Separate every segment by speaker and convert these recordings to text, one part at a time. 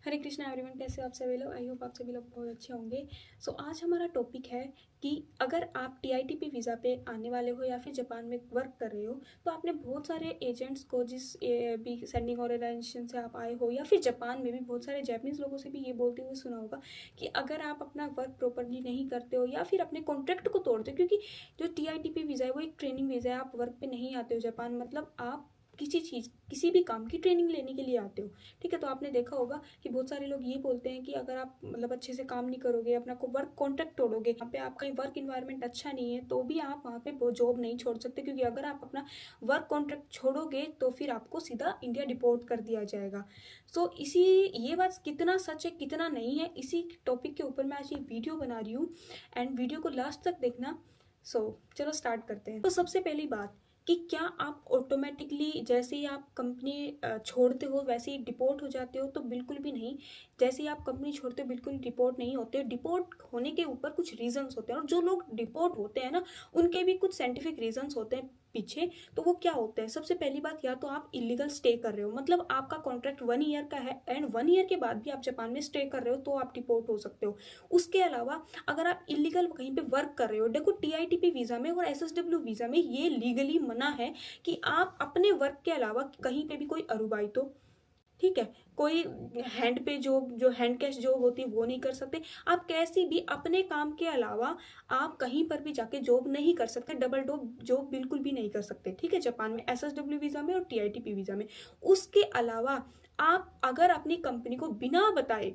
Speaker 1: हरे Krishna everyone, कैसे हो आप सभी लोग। आई होप आप सभी लोग बहुत अच्छे होंगे। सो आज हमारा टॉपिक है कि अगर आप टीआईटीपी वीज़ा पे आने वाले हो या फिर जापान में वर्क कर रहे हो, तो आपने बहुत सारे एजेंट्स को जिस भी सेंडिंग ऑर्गेनाइजेशन से आप आए हो या फिर जापान में भी बहुत सारे जैपनीज़ लोगों से भी ये बोलते हुए सुना होगा कि अगर आप अपना वर्क प्रॉपरली नहीं करते हो या फिर अपने कॉन्ट्रैक्ट को तोड़ते हो, क्योंकि जो टीआईटीपी वीज़ा है वो एक ट्रेनिंग वीज़ा है। आप वर्क पे नहीं आते हो जापान, मतलब आप किसी भी काम की ट्रेनिंग लेने के लिए आते हो। ठीक है, तो आपने देखा होगा कि बहुत सारे लोग ये बोलते हैं कि अगर आप मतलब अच्छे से काम नहीं करोगे, अपना को वर्क कॉन्ट्रैक्ट तोड़ोगे, वहाँ पे आपका वर्क इन्वायरमेंट अच्छा नहीं है, तो भी आप वहाँ पे जॉब नहीं छोड़ सकते, क्योंकि अगर आप अपना वर्क कॉन्ट्रैक्ट छोड़ोगे तो फिर आपको सीधा इंडिया डिपोर्ट कर दिया जाएगा। सो इसी ये बात कितना सच है कितना नहीं है, इसी टॉपिक के ऊपर मैं आज ये वीडियो बना रही हूँ एंड वीडियो को लास्ट तक देखना। चलो स्टार्ट करते हैं। तो सबसे पहली बात कि क्या आप ऑटोमेटिकली जैसे ही आप कंपनी छोड़ते हो वैसे ही डिपोर्ट हो जाते हो, तो बिल्कुल भी नहीं। जैसे ही आप कंपनी छोड़ते हो बिल्कुल डिपोर्ट नहीं होते। डिपोर्ट होने के ऊपर कुछ रीजंस होते हैं, और जो लोग डिपोर्ट होते हैं ना, उनके भी कुछ साइंटिफिक रीजंस होते हैं पीछे। तो वो क्या होते हैं? सबसे पहली बात, या तो आप इलीगल स्टे कर रहे हो, मतलब आपका कॉन्ट्रैक्ट 1 ईयर का है एंड 1 ईयर के बाद भी आप जापान में स्टे कर रहे हो, तो आप डिपोर्ट हो सकते हो। उसके अलावा अगर आप इलीगल कहीं पे वर्क कर रहे हो, देखो टीआईटीपी वीजा में और एसएसडब्ल्यू वीजा में ये लीगली मना है कि आप अपने वर्क के अलावा कहीं पे भी कोई अरुबाइतो, ठीक है, कोई हैंड पे जॉब, जो हैंड कैश जॉब होती है वो नहीं कर सकते। आप कैसी भी अपने काम के अलावा आप कहीं पर भी जाके जॉब नहीं कर सकते, डबल जॉब बिल्कुल भी नहीं कर सकते। ठीक है, जापान में एसएसडब्ल्यू वीजा में और टीआईटीपी वीजा में। उसके अलावा आप अगर अपनी कंपनी को बिना बताए,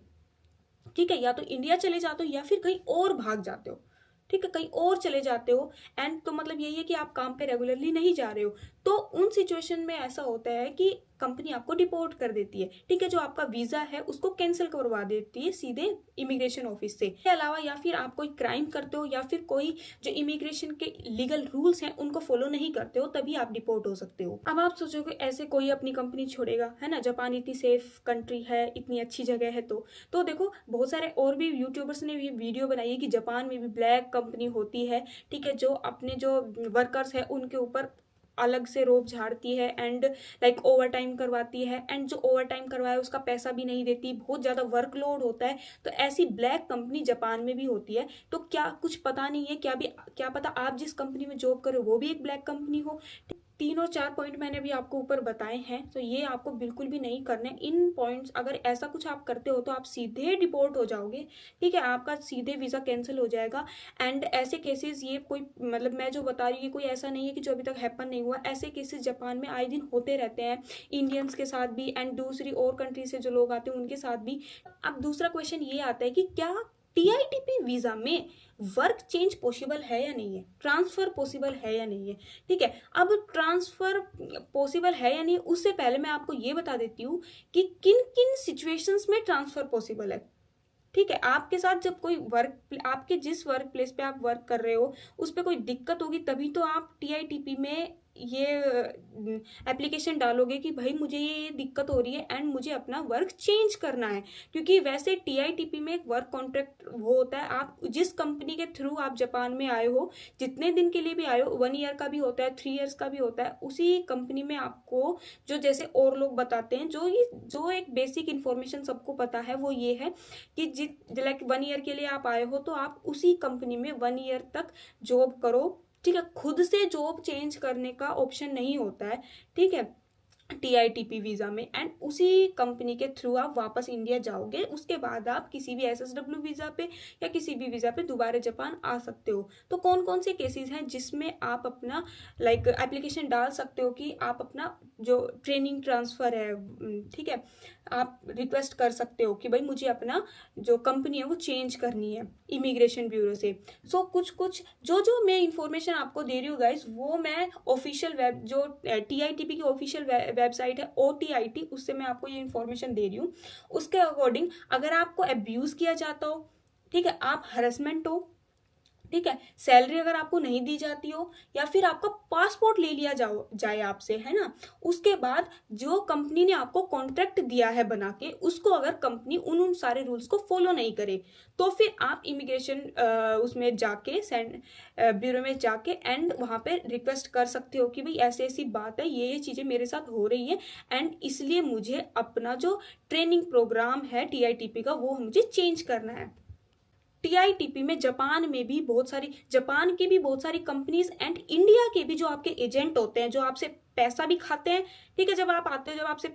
Speaker 1: ठीक है, या तो इंडिया चले जाते हो या फिर कहीं और भाग जाते हो, ठीक है, कहीं और चले जाते हो एंड तो मतलब यही है कि आप काम पे रेगुलरली नहीं जा रहे हो, तो उन सिचुएशन में ऐसा होता है कि कंपनी आपको डिपोर्ट कर देती है। ठीक है, जो आपका वीजा है उसको कैंसिल करवा देती है सीधे इमिग्रेशन ऑफिस से। इसके अलावा या फिर आप कोई क्राइम करते हो या फिर कोई जो इमिग्रेशन के लीगल रूल्स हैं उनको फॉलो नहीं करते हो, तभी आप डिपोर्ट हो सकते हो। अब आप सोचोगे ऐसे कोई अपनी कंपनी छोड़ेगा, है ना, जापान इतनी सेफ कंट्री है, इतनी अच्छी जगह है। तो देखो, बहुत सारे और भी यूट्यूबर्स ने भी वीडियो बनाई है कि जापान में भी ब्लैक कंपनी होती है, ठीक है, जो अपने जो वर्कर्स है उनके ऊपर अलग से रोब झाड़ती है एंड लाइक ओवर टाइम करवाती है, एंड जो ओवर टाइम करवाए उसका पैसा भी नहीं देती, बहुत ज़्यादा वर्कलोड होता है। तो ऐसी ब्लैक कंपनी जापान में भी होती है। तो क्या कुछ पता नहीं है, क्या पता आप जिस कंपनी में जॉब करो वो भी एक ब्लैक कंपनी हो। तीन और चार पॉइंट मैंने भी आपको ऊपर बताए हैं, तो ये आपको बिल्कुल भी नहीं करने। इन पॉइंट्स अगर ऐसा कुछ आप करते हो तो आप सीधे डिपोर्ट हो जाओगे। ठीक है, आपका सीधे वीज़ा कैंसिल हो जाएगा। एंड ऐसे केसेस, ये कोई मतलब मैं जो बता रही हूँ ये कोई ऐसा नहीं है कि जो अभी तक हैपन नहीं हुआ। ऐसे केसेस जापान में आए दिन होते रहते हैं, इंडियंस के साथ भी एंड दूसरी और कंट्री से जो लोग आते हैं उनके साथ भी। अब दूसरा क्वेश्चन ये आता है कि क्या टीआईटीपी वीज़ा में वर्क चेंज पॉसिबल है या नहीं है, ट्रांसफ़र पॉसिबल है या नहीं है। ठीक है, अब ट्रांसफ़र पॉसिबल है या नहीं, उससे पहले मैं आपको ये बता देती हूँ कि किन किन सिचुएशंस में ट्रांसफ़र पॉसिबल है। ठीक है, आपके साथ जब कोई आपके जिस वर्क प्लेस पे आप वर्क कर रहे हो उस पर कोई दिक्कत होगी, तभी तो आप टीआईटीपी में ये एप्लीकेशन डालोगे कि भाई मुझे ये दिक्कत हो रही है एंड मुझे अपना वर्क चेंज करना है। क्योंकि वैसे टीआईटीपी में एक वर्क कॉन्ट्रैक्ट वो होता है, आप जिस कंपनी के थ्रू आप जापान में आए हो, जितने दिन के लिए भी आए हो, 1 ईयर का भी होता है, 3 ईयर्स का भी होता है, उसी कंपनी में आपको जो जैसे और लोग बताते हैं, जो एक बेसिक इन्फॉर्मेशन सबको पता है वो ये है कि लाइक 1 ईयर के लिए आप आए हो तो आप उसी कंपनी में 1 ईयर तक जॉब करो। ठीक है, खुद से जॉब चेंज करने का ऑप्शन नहीं होता है। ठीक है, टीआईटीपी वीज़ा में, एंड उसी कंपनी के थ्रू आप वापस इंडिया जाओगे। उसके बाद आप किसी भी एसएसडब्ल्यू वीज़ा पे या किसी भी वीज़ा पे दोबारा जापान आ सकते हो। तो कौन कौन से केसेस हैं जिसमें आप अपना लाइक एप्लीकेशन डाल सकते हो कि आप अपना जो ट्रेनिंग ट्रांसफ़र है, ठीक है, आप रिक्वेस्ट कर सकते हो कि भाई मुझे अपना जो कंपनी है वो चेंज करनी है इमिग्रेशन ब्यूरो से। कुछ कुछ जो मैं इंफॉर्मेशन आपको दे रही हूँ गाइस, वो मैं ऑफिशियल वेब जो टीआईटीपी की ऑफिशियल वेबसाइट है OTIT, उससे मैं आपको ये इन्फॉर्मेशन दे रही हूँ। उसके अकॉर्डिंग अगर आपको अब्यूज़ किया जाता हो, ठीक है, आप हरेसमेंट हो, ठीक है, सैलरी अगर आपको नहीं दी जाती हो या फिर आपका पासपोर्ट ले लिया जाए आपसे, है ना, उसके बाद जो कंपनी ने आपको कॉन्ट्रैक्ट दिया है बना के, उसको अगर कंपनी उन सारे रूल्स को फॉलो नहीं करे, तो फिर आप इमिग्रेशन उसमें जाके ब्यूरो में जाके एंड वहाँ पे रिक्वेस्ट कर सकते हो कि भाई ऐसी ऐसी बात है, ये चीज़ें मेरे साथ हो रही है एंड इसलिए मुझे अपना जो ट्रेनिंग प्रोग्राम है टीआईटीपी का वो मुझे चेंज करना है। टीआईटीपी में जापान की भी बहुत सारी कंपनीज एंड इंडिया के भी जो आपके एजेंट होते हैं, जो आपसे पैसा भी खाते हैं, ठीक है, जब आप आते हो, जब आपसे